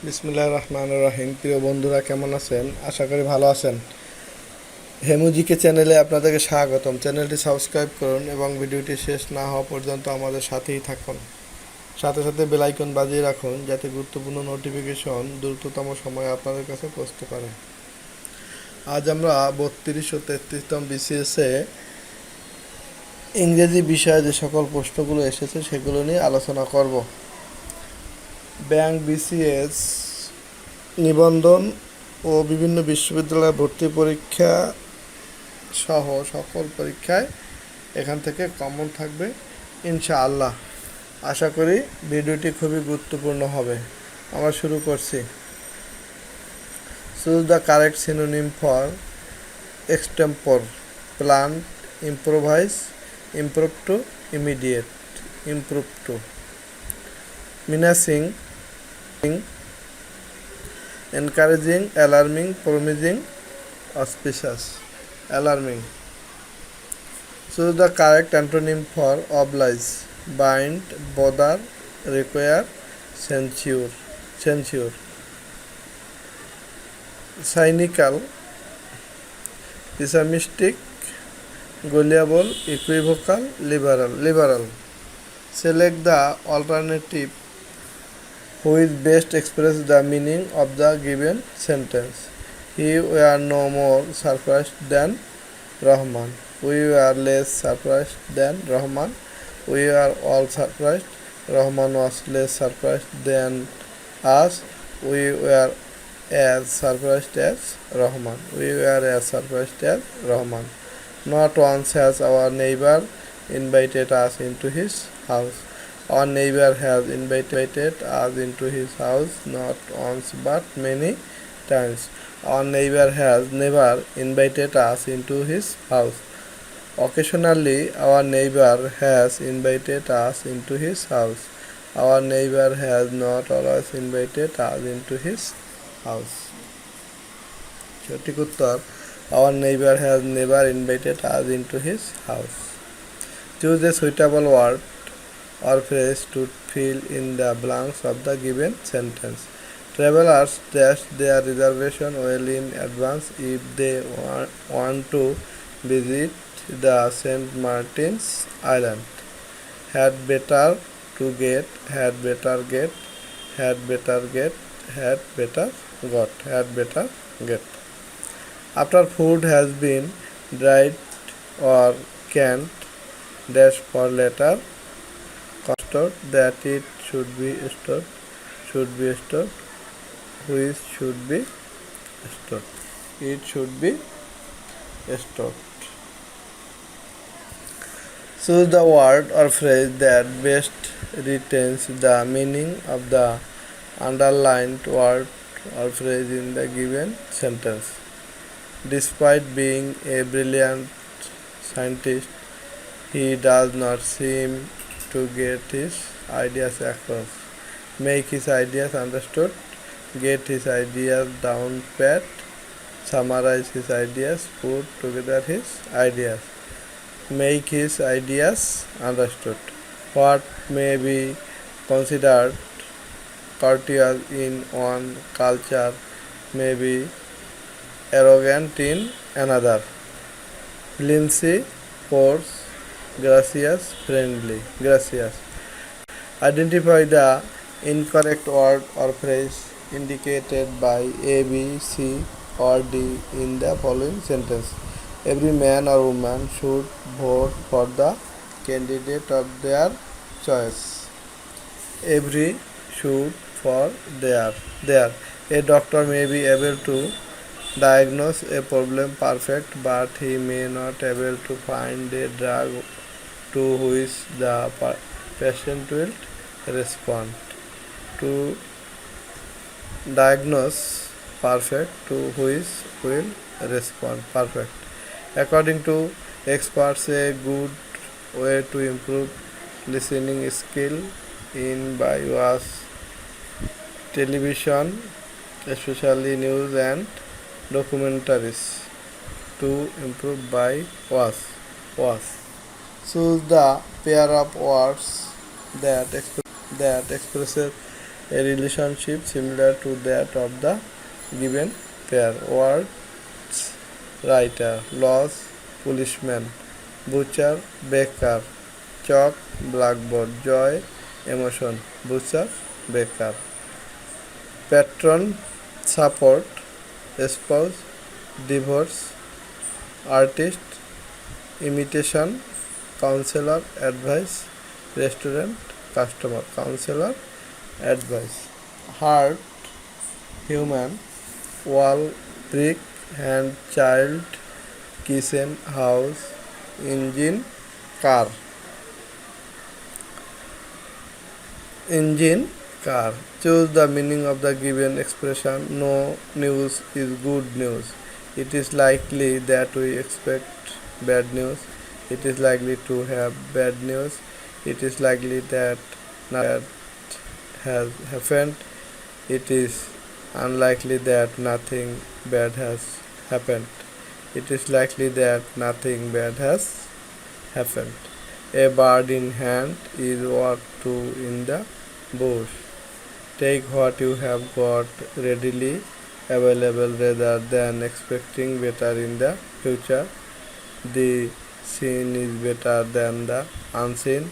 বিসমিল্লাহির রহমানির রহিম। প্রিয় বন্ধুরা, কেমন আছেন? আশা করি ভালো আছেন। হেমুজিকে চ্যানেলে আপনাদেরকে স্বাগতম। চ্যানেলটি সাবস্ক্রাইব করুন এবং ভিডিওটি শেষ না হওয়া পর্যন্ত আমাদের সাথেই থাকুন। সাথে সাথে বেল আইকন বাজিয়ে রাখুন যাতে গুরুত্বপূর্ণ নোটিফিকেশন দ্রুততম সময়ে আপনাদের কাছে পৌঁছতে পারে। আজ আমরা 32 ও 33তম বিসিএসে ইংরেজি বিষয়ে যে সকল প্রশ্নগুলো এসেছে সেগুলো নিয়ে আলোচনা করব। ব্যাংক, বিসিএস, নিবন্ধন ও বিভিন্ন বিশ্ববিদ্যালয়ে ভর্তি পরীক্ষা সহ সকল পরীক্ষায় এখান থেকে কমন থাকবে ইনশাআল্লাহ। আশা করি ভিডিওটি খুবই গুরুত্বপূর্ণ হবে। আমরা শুরু করছি। Choose the correct synonym for extempore: plant, improvise, improve to, immediate, improve to. Menacing, encouraging, alarming, promising, auspicious. Alarming. Choose the correct antonym for oblige: bind, bother, require, censure. Cynical, pessimistic, gullible, equivocal, liberal. Select the alternative which best express the meaning of the given sentence. He were no more surprised than Rahman. We were less surprised than Rahman. We were all surprised. Rahman was less surprised than us. We were as surprised as Rahman. We were as surprised as Rahman. Not once has our neighbor invited us into his house. Our neighbor has invited us into his house not once but many times. Our neighbor has never invited us into his house. Occasionally, our neighbor has invited us into his house. Our neighbor has not always invited us into his house. সঠিক উত্তর: Our neighbor has never invited us into his house. Choose a suitable word or phrase to fill in the blanks of the given sentence. Travelers dash their reservation well in advance if they want to visit the St. Martin's Island. Had better to get, had better get, had better get, had better got, had better get. After food has been dried or canned, dash for later stored, that it should be stored, which should be stored, it should be stored. Choose the word or phrase that best retains the meaning of the underlined word or phrase in the given sentence. Despite being a brilliant scientist, he does not seem to get his ideas across. Make his ideas understood. Get his ideas down pat. Summarize his ideas. Put together his ideas. Make his ideas understood. What may be considered courteous in one culture may be arrogant in another. Flimsy, coarse, gracious, friendly. Gracious. Identify the incorrect word or phrase indicated by A, B, C, or D in the following sentence. Every man or woman should vote for the candidate of their choice. Every should for their. A doctor may be able to diagnose a problem perfect, but he may not able to find a drug to which the patient will respond. To diagnose perfect, to which will respond perfect. According to experts, a good way to improve listening skill in by watch television, especially news and documentaries. To improve by watch. Choose the pair of words that expresses a relationship similar to that of the given pair. Words: writer, loss, policeman, butcher, baker, chalk, blackboard, joy, emotion, butcher, baker. Patron, support, spouse, divorce, artist, imitation, counselor, advice, restaurant, customer, counselor, advice. Heart, human, wall, brick, hand, child, kitchen, house, engine, car. Engine, car. Choose the meaning of the given expression. No news is good news. It is likely that we expect bad news. It is likely to have bad news. It is likely that nothing has happened. It is unlikely that nothing bad has happened. It is likely that nothing bad has happened. A bird in hand is worth two in the bush. Take what you have got readily available rather than expecting better in the future. The seen is better than the unseen.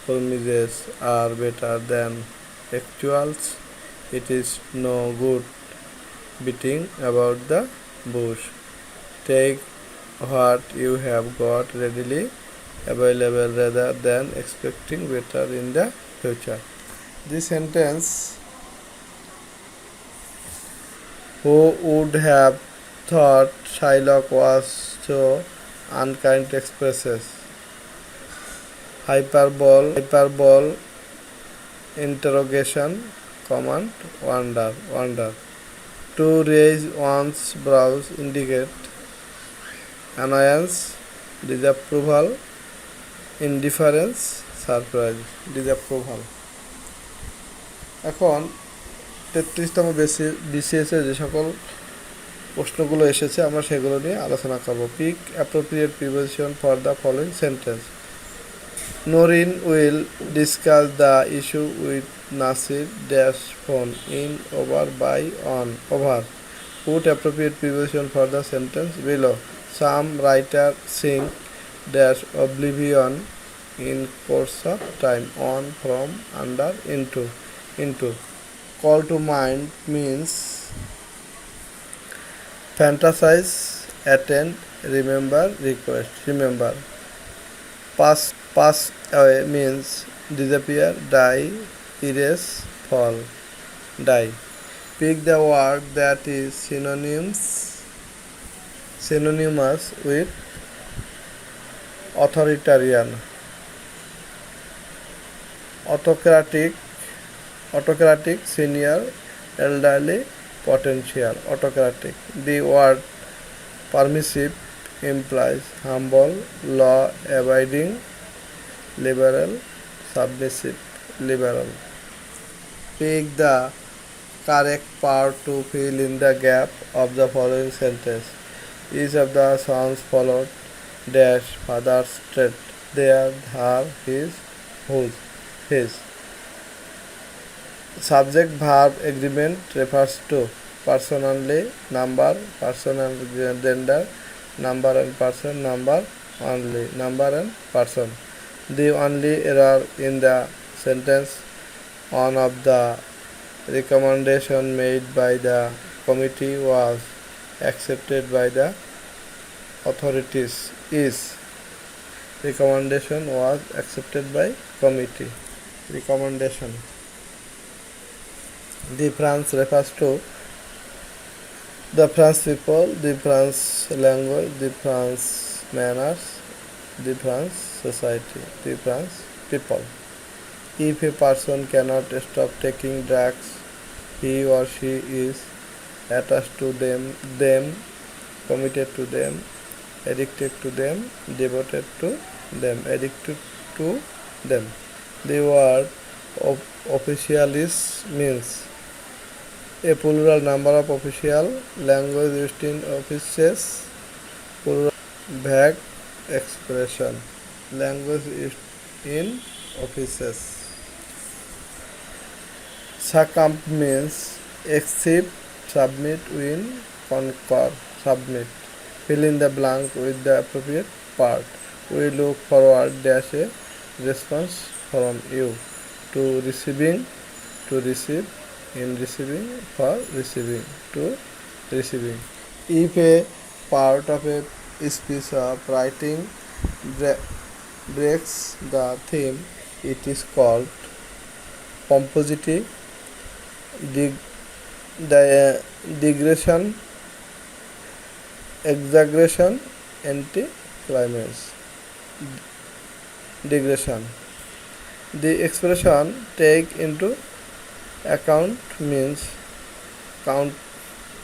Promises are better than actuals. It is no good beating about the bush. Take what you have got readily available rather than expecting better in the future. This sentence: who would have thought Shylock was so unkind, expresses hyperbole, interrogation, command, wonder. To raise one's brows indicate annoyance, disapproval, indifference, surprise, disapproval. এখন 33তম BCS এর যে সকল প্রশ্নগুলো এসেছে আমরা সেগুলো নিয়ে আলোচনা করব। Pick appropriate preposition for the following sentence. Noreen will discuss the issue with Nasir dash phone in over by on over. Put appropriate preposition for the sentence below. Some writer sing dash oblivion in course of time. On, from, under, into. Call to mind means fantasize, attend, remember, request. Remember. Pass away means disappear, die, erase, fall, die. Pick the word that is synonymous with authoritarian. Autocratic, senior, elderly, potential. Autocratic. The word permissive implies humble, law-abiding, liberal, submissive, liberal. Pick the correct part to fill in the gap of the following sentence. Each of the sons followed dash father's trait. Their, her, his, whose, his. Subject verb agreement refers to person only, number, person and gender, number and person, number only, number and person. The only error in the sentence: one of the recommendation made by the committee was accepted by the authorities. Is recommendation was accepted by committee. Recommendation. The France refers to the French people, the French language, the French manners, the French society, the French people. If a person cannot stop taking drugs, he or she is attached to them, committed to them, addicted to them, devoted to them, addicted to them. The word officialis means a plural number of official, language used in offices, plural, vague expression, language used in offices. Succumb means accept, submit, win, conquer, submit. Fill in the blank with the appropriate part. We look forward dash a response from you. To receiving, to receive, in receiving, for receiving, to receiving. If a part of a speech of writing breaks the theme, it is called compositive digression, exaggeration, anticlimax. Digression. The expression take into account means count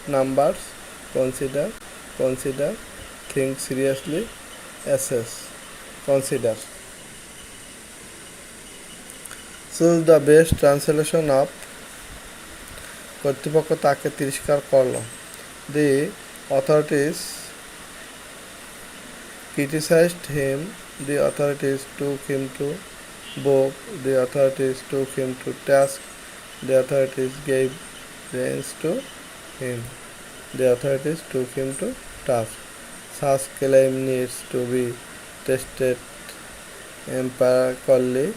numbers, consider, think seriously, assess, consider. Choose the best translation of কর্তৃপক্ষ তাকে তিরস্কার করল। The authorities criticized him. The authorities took him to book. The authorities took him to task. The authorities gave reins to him. The authorities took him to task. Such claim needs to be tested empirically.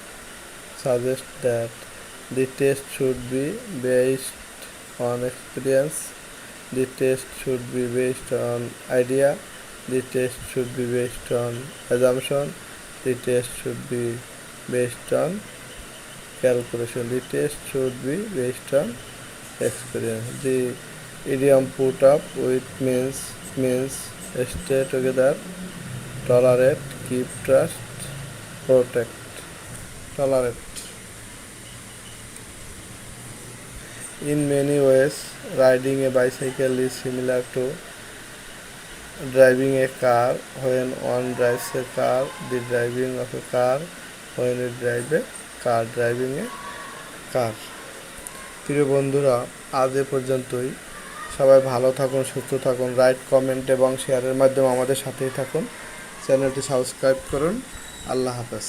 Suggest that the test should be based on experience. The test should be based on idea. The test should be based on assumption. The test should be based on calculation. The test should be based on experience. The idiom put up with means stay together, tolerate, keep trust, protect. Tolerate. In many ways, riding a bicycle is similar to driving a car. When one drives a car, the driving of a car. When you drive a car, driving a car. প্রিয় বন্ধুরা, আজ এ পর্যন্তই। সবাই ভালো থাকুন, সুস্থ থাকুন। Like, comment এবং শেয়ারের মাধ্যমে আমাদের সাথেই থাকুন। চ্যানেলটি সাবস্ক্রাইব করুন। আল্লাহ হাফেজ।